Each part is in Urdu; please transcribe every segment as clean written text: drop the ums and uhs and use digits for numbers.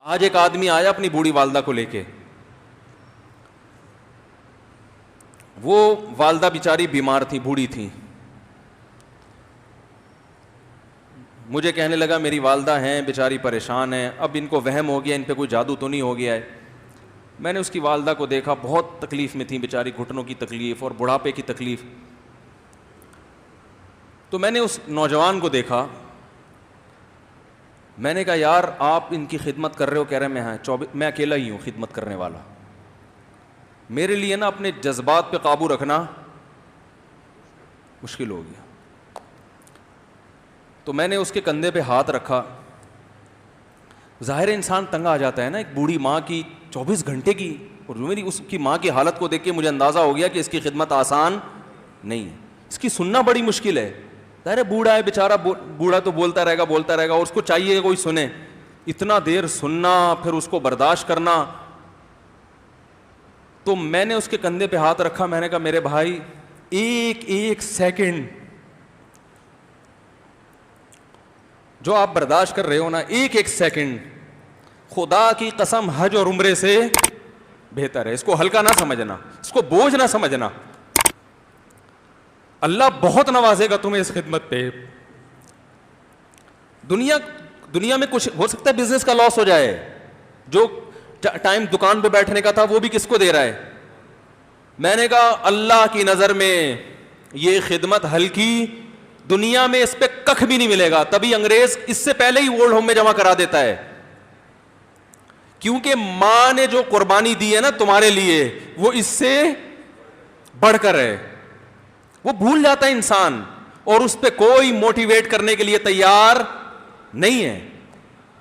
آج ایک آدمی آیا اپنی بوڑھی والدہ کو لے کے. وہ والدہ بیچاری بیمار تھی, بوڑھی تھی. مجھے کہنے لگا میری والدہ ہیں بیچاری پریشان ہیں, اب ان کو وہم ہو گیا, ان پہ کوئی جادو تو نہیں ہو گیا ہے. میں نے اس کی والدہ کو دیکھا, بہت تکلیف میں تھی بیچاری, گھٹنوں کی تکلیف اور بڑھاپے کی تکلیف. تو میں نے اس نوجوان کو دیکھا, میں نے کہا یار آپ ان کی خدمت کر رہے ہو؟ کہہ رہے میں اکیلا ہی ہوں خدمت کرنے والا. میرے لیے نا اپنے جذبات پہ قابو رکھنا مشکل ہو گیا. تو میں نے اس کے کندھے پہ ہاتھ رکھا. ظاہر انسان تنگ آ جاتا ہے نا, ایک بوڑھی ماں کی 24 گھنٹے کی, اور میری اس کی ماں کی حالت کو دیکھ کے مجھے اندازہ ہو گیا کہ اس کی خدمت آسان نہیں ہے, اس کی سننا بڑی مشکل ہے. ظاہر بوڑھا ہے بیچارہ, بوڑھا تو بولتا رہے گا, اور اس کو چاہیے کہ کوئی سنے. اتنا دیر سننا, پھر اس کو برداشت کرنا. تو میں نے اس کے کندھے پہ ہاتھ رکھا, میں نے کہا میرے بھائی ایک سیکنڈ جو آپ برداشت کر رہے ہو نا, ایک سیکنڈ خدا کی قسم حج اور عمرے سے بہتر ہے. اس کو ہلکا نہ سمجھنا, اس کو بوجھ نہ سمجھنا. اللہ بہت نوازے گا تمہیں اس خدمت پہ. دنیا میں کچھ ہو سکتا ہے بزنس کا لاس ہو جائے, جو ٹائم دکان پہ بیٹھنے کا تھا وہ بھی کس کو دے رہا ہے. میں نے کہا اللہ کی نظر میں یہ خدمت ہلکی, دنیا میں اس پہ ککھ بھی نہیں ملے گا. تبھی انگریز اس سے پہلے ہی اولڈ ہوم میں جمع کرا دیتا ہے, کیونکہ ماں نے جو قربانی دی ہے نا تمہارے لیے وہ اس سے بڑھ کر ہے. وہ بھول جاتا ہے انسان, اور اس پہ کوئی موٹیویٹ کرنے کے لیے تیار نہیں ہے.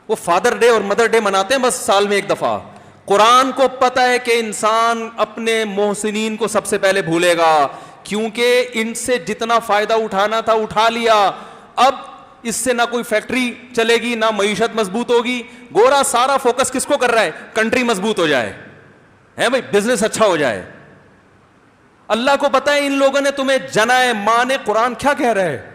وہ فادر ڈے اور مدر ڈے مناتے ہیں بس سال میں ایک دفعہ. قرآن کو پتہ ہے کہ انسان اپنے محسنین کو سب سے پہلے بھولے گا, کیونکہ ان سے جتنا فائدہ اٹھانا تھا اٹھا لیا. اب اس سے نہ کوئی فیکٹری چلے گی, نہ معیشت مضبوط ہوگی. گورا سارا فوکس کس کو کر رہا ہے؟ کنٹری مضبوط ہو جائے, ہے بھائی, بزنس اچھا ہو جائے. اللہ کو پتا ہے ان لوگوں نے تمہیں جنا ہے. ماں نے, قرآن کیا کہہ رہا ہے؟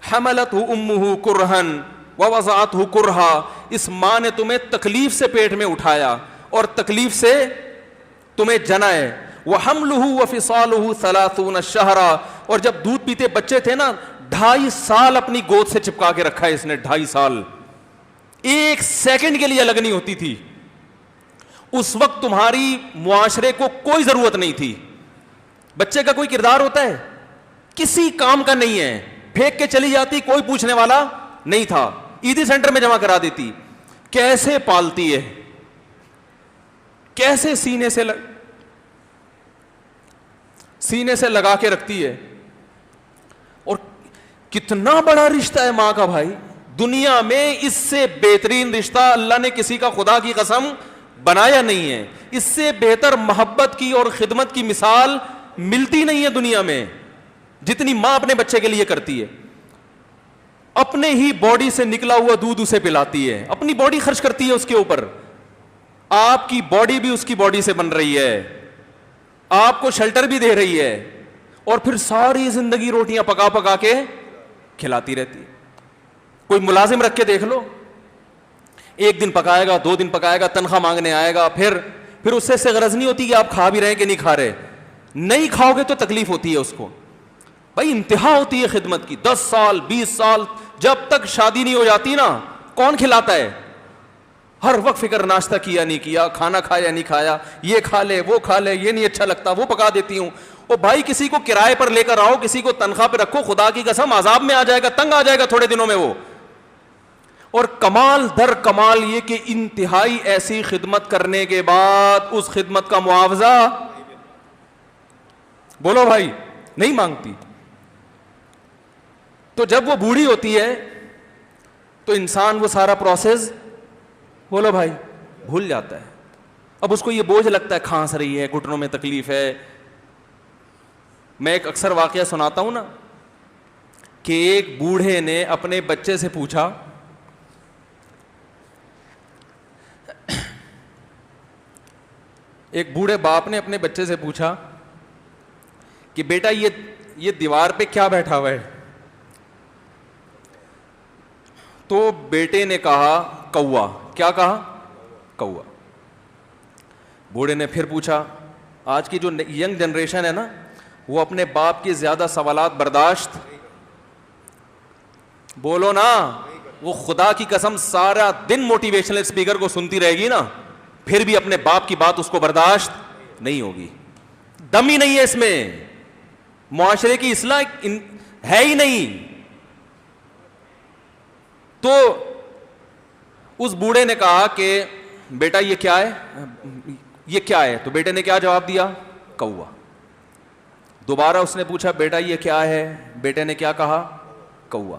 حملتہ امہ کرہن ووضعتہ کرہا. اس ماں نے تمہیں تکلیف سے پیٹ میں اٹھایا اور تکلیف سے تمہیں جنا ہے. وحملہ وفصالہ 30 شہرا. اور جب دودھ پیتے بچے تھے نا, 2.5 سال اپنی گود سے چپکا کے رکھا ہے اس نے, 2.5 سال. ایک سیکنڈ کے لیے الگ نہیں ہوتی تھی. اس وقت تمہاری معاشرے کو کوئی ضرورت نہیں تھی. بچے کا کوئی کردار ہوتا ہے؟ کسی کام کا نہیں ہے. پھینک کے چلی جاتی, کوئی پوچھنے والا نہیں تھا. عیدی سینٹر میں جمع کرا دیتی. کیسے پالتی ہے, کیسے سینے سے لگا کے رکھتی ہے. اور کتنا بڑا رشتہ ہے ماں کا بھائی. دنیا میں اس سے بہترین رشتہ اللہ نے کسی کا خدا کی قسم بنایا نہیں ہے. اس سے بہتر محبت کی اور خدمت کی مثال ملتی نہیں ہے دنیا میں, جتنی ماں اپنے بچے کے لیے کرتی ہے. اپنے ہی باڈی سے نکلا ہوا دودھ اسے پلاتی ہے, اپنی باڈی خرچ کرتی ہے اس کے اوپر. آپ کی باڈی بھی اس کی باڈی سے بن رہی ہے, آپ کو شیلٹر بھی دے رہی ہے, اور پھر ساری زندگی روٹیاں پکا پکا کے کھلاتی رہتی ہے. کوئی ملازم رکھ کے دیکھ لو, 1 دن پکائے گا, 2 دن پکائے گا, تنخواہ مانگنے آئے گا. پھر اس سے غرض نہیں ہوتی کہ آپ کھا بھی رہے ہیں کہ نہیں کھا رہے. نہیں کھاؤ گے تو تکلیف ہوتی ہے اس کو. بھائی انتہا ہوتی ہے خدمت کی. 10 سال 20 سال جب تک شادی نہیں ہو جاتی نا, کون کھلاتا ہے؟ ہر وقت فکر, ناشتہ کیا نہیں کیا, کھانا کھایا نہیں کھایا, یہ کھا لے وہ کھا لے, یہ نہیں اچھا لگتا وہ پکا دیتی ہوں. او بھائی کسی کو کرائے پر لے کر آؤ, کسی کو تنخواہ پہ رکھو, خدا کی قسم عذاب میں آ جائے گا, تنگ آ جائے گا تھوڑے دنوں میں وہ. اور کمال در کمال یہ کہ انتہائی ایسی خدمت کرنے کے بعد اس خدمت کا معاوضہ, بولو بھائی, نہیں مانگتی. تو جب وہ بوڑھی ہوتی ہے تو انسان وہ سارا پروسیس, بولو بھائی, بھول جاتا ہے. اب اس کو یہ بوجھ لگتا ہے, کھانس رہی ہے, گھٹنوں میں تکلیف ہے. میں ایک اکثر واقعہ سناتا ہوں نا, کہ ایک بوڑھے نے اپنے بچے سے پوچھا, ایک بوڑھے باپ نے اپنے بچے سے پوچھا کہ بیٹا یہ دیوار پہ کیا بیٹھا ہوا ہے؟ تو بیٹے نے کہا کوا. کیا کہا؟ کوا. بوڑھے نے پھر پوچھا. آج کی جو ینگ جنریشن ہے نا, وہ اپنے باپ کے زیادہ سوالات برداشت, بولو نا, وہ خدا کی قسم سارا دن موٹیویشنل اسپیکر کو سنتی رہے گی نا, پھر بھی اپنے باپ کی بات اس کو برداشت نہیں ہوگی. دم ہی نہیں ہے اس میں, معاشرے کی اصلاح ہے ہی نہیں. تو اس بوڑھے نے کہا کہ بیٹا یہ کیا ہے, یہ کیا ہے؟ تو بیٹے نے کیا جواب دیا؟ کوا. دوبارہ اس نے پوچھا بیٹا یہ کیا ہے؟ بیٹے نے کیا کہا؟ کوا.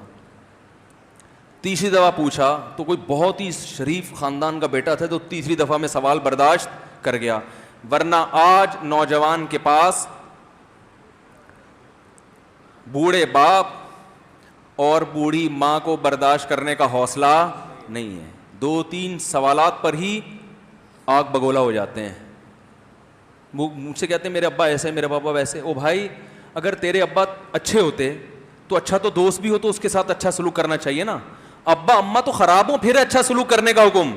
تیسری دفعہ پوچھا تو کوئی بہت ہی شریف خاندان کا بیٹا تھا, تو تیسری دفعہ میں سوال برداشت کر گیا. ورنہ آج نوجوان کے پاس بوڑھے باپ اور بوڑھی ماں کو برداشت کرنے کا حوصلہ نہیں ہے. 2-3 سوالات پر ہی آگ بگولا ہو جاتے ہیں. وہ مجھ سے کہتے ہیں میرے ابا ایسے, میرے پاپا ویسے. او بھائی, اگر تیرے ابا اچھے ہوتے تو اچھا تو دوست بھی ہو تو اس کے ساتھ اچھا سلوک کرنا چاہیے نا. ابا اماں تو خراب ہوں پھر اچھا سلوک کرنے کا حکم,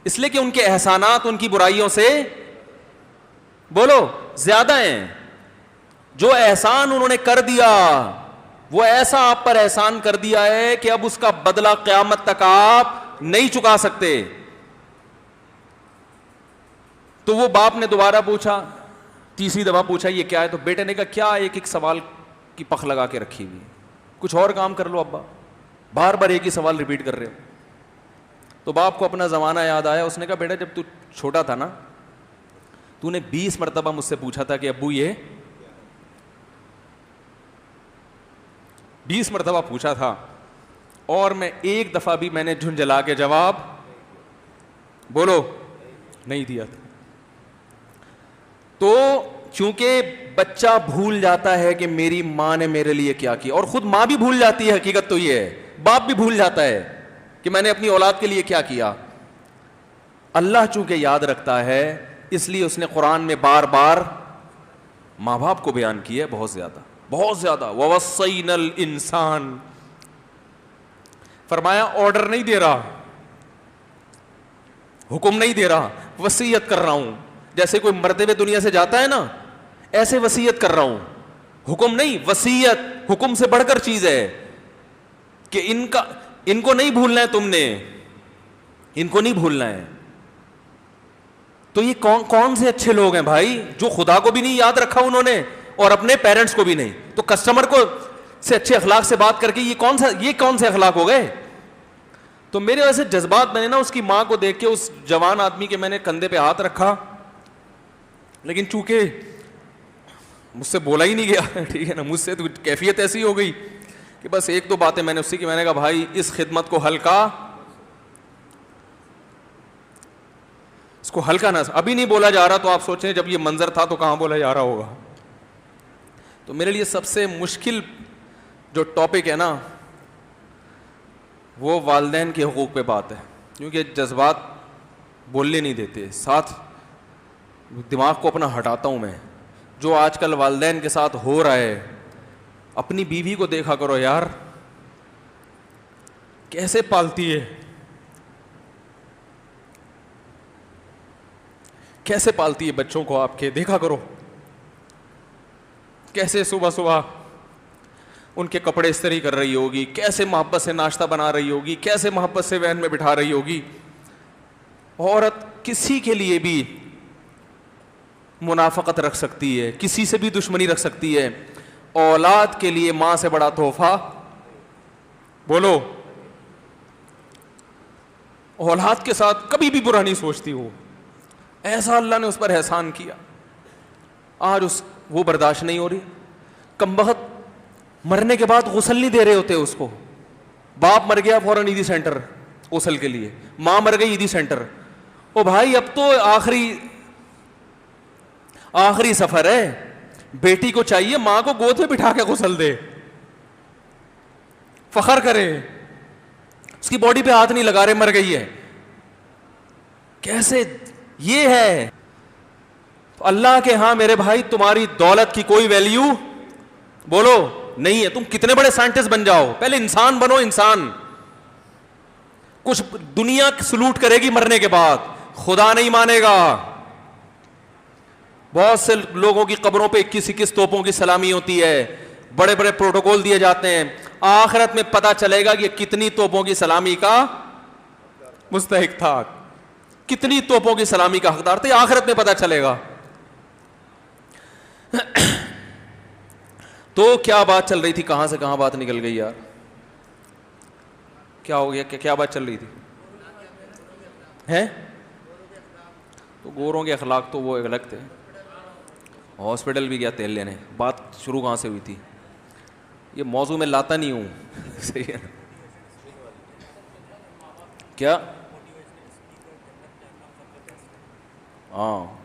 اس لیے کہ ان کے احسانات ان کی برائیوں سے بولو زیادہ ہیں. جو احسان انہوں نے کر دیا وہ ایسا آپ پر احسان کر دیا ہے کہ اب اس کا بدلہ قیامت تک آپ نہیں چکا سکتے. تو وہ باپ نے دوبارہ پوچھا, تیسری دفعہ پوچھا یہ کیا ہے؟ تو بیٹے نے کہا کیا ایک سوال کی پخ لگا کے رکھی ہوئی, کچھ اور کام کر لو ابا, بار بار ایک ہی سوال ریپیٹ کر رہے ہو. تو باپ کو اپنا زمانہ یاد آیا. اس نے کہا بیٹا جب تو چھوٹا تھا نا, تو نے 20 مرتبہ مجھ سے پوچھا تھا کہ ابو یہ 20 مرتبہ پوچھا تھا, اور میں ایک دفعہ بھی میں نے جھنجھلا کے جواب بولو نہیں دیا تھا. تو چونکہ بچہ بھول جاتا ہے کہ میری ماں نے میرے لیے کیا کیا, اور خود ماں بھی بھول جاتی ہے, حقیقت تو یہ ہے, باپ بھی بھول جاتا ہے کہ میں نے اپنی اولاد کے لیے کیا کیا. اللہ چونکہ یاد رکھتا ہے اس لیے اس نے قرآن میں بار بار ماں باپ کو بیان کیا ہے, بہت زیادہ بہت زیادہ. وَوَصَّيْنَا الْإِنسَانَ, فرمایا آرڈر نہیں دے رہا, حکم نہیں دے رہا, وصیت کر رہا ہوں. جیسے کوئی مرتے ہوئے دنیا سے جاتا ہے نا, ایسے وصیت کر رہا ہوں, حکم نہیں. وصیت حکم سے بڑھ کر چیز ہے کہ ان کو نہیں بھولنا ہے, تم نے ان کو نہیں بھولنا ہے. تو یہ کون سے اچھے لوگ ہیں بھائی, جو خدا کو بھی نہیں یاد رکھا انہوں نے اور اپنے پیرنٹس کو بھی نہیں. تو کسٹمر کو سے اچھے اخلاق سے بات کر کے یہ کون سے اخلاق ہو گئے. تو میرے ویسے جذبات بنے نا, اس کی ماں کو دیکھ کے, اس جوان آدمی کے میں نے کندھے پہ ہاتھ رکھا, لیکن چونکہ مجھ سے بولا ہی نہیں گیا, ٹھیک ہے نا, مجھ سے تو کیفیت ایسی ہو گئی کہ بس 1-2 باتیں میں نے اس سے کی. میں نے کہا بھائی اس خدمت کو ہلکا, اس کو ہلکا نہ, ابھی نہیں بولا جا رہا تو آپ سوچیں جب یہ منظر تھا تو کہاں بولا جا رہا ہوگا. تو میرے لیے سب سے مشکل جو ٹاپک ہے نا وہ والدین کے حقوق پہ بات ہے, کیونکہ جذبات بولنے نہیں دیتے, ساتھ دماغ کو اپنا ہٹاتا ہوں میں. جو آج کل والدین کے ساتھ ہو رہا ہے, اپنی بیوی کو دیکھا کرو یار, کیسے پالتی ہے, کیسے پالتی ہے بچوں کو آپ کے, دیکھا کرو کیسے صبح صبح ان کے کپڑے استری کر رہی ہوگی, کیسے محبت سے ناشتہ بنا رہی ہوگی, کیسے محبت سے وین میں بٹھا رہی ہوگی. عورت کسی کے لیے بھی منافقت رکھ سکتی ہے, کسی سے بھی دشمنی رکھ سکتی ہے. اولاد کے لیے ماں سے بڑا تحفہ بولو, اولاد کے ساتھ کبھی بھی برا نہیں سوچتی ہو. ایسا اللہ نے اس پر احسان کیا, آج وہ برداشت نہیں ہو رہی. کمبخت مرنے کے بعد غسل نہیں دے رہے ہوتے اس کو. باپ مر گیا فوراً عیدی سینٹر غسل کے لیے, ماں مر گئی عیدی سینٹر. او بھائی اب تو آخری سفر ہے, بیٹی کو چاہیے ماں کو گود میں بٹھا کے غسل دے, فخر کرے, اس کی باڈی پہ ہاتھ نہیں لگا رہے, مر گئی ہے. کیسے یہ ہے اللہ کے ہاں میرے بھائی, تمہاری دولت کی کوئی ویلیو بولو نہیں ہے. تم کتنے بڑے سائنٹسٹ بن جاؤ, پہلے انسان بنو, انسان. کچھ دنیا سلوٹ کرے گی مرنے کے بعد, خدا نہیں مانے گا. بہت سے لوگوں کی قبروں پہ 21 توپوں کی سلامی ہوتی ہے, بڑے بڑے پروٹوکول دیے جاتے ہیں. آخرت میں پتہ چلے گا کہ کتنی توپوں کی سلامی کا مستحق تھا, کتنی توپوں کی سلامی کا حقدار تھے, آخرت میں پتہ چلے گا. تو کیا بات چل رہی تھی, کہاں سے کہاں بات نکل گئی یار, کیا ہو گیا, کیا بات چل رہی تھی ہیں؟ تو گوروں کے اخلاق تو وہ الگ تھے. ہاسپٹل بھی گیا تیل لینے, بات شروع کہاں سے ہوئی تھی, یہ موضوع میں لاتا نہیں ہوں. صحیح ہے کیا؟ ہاں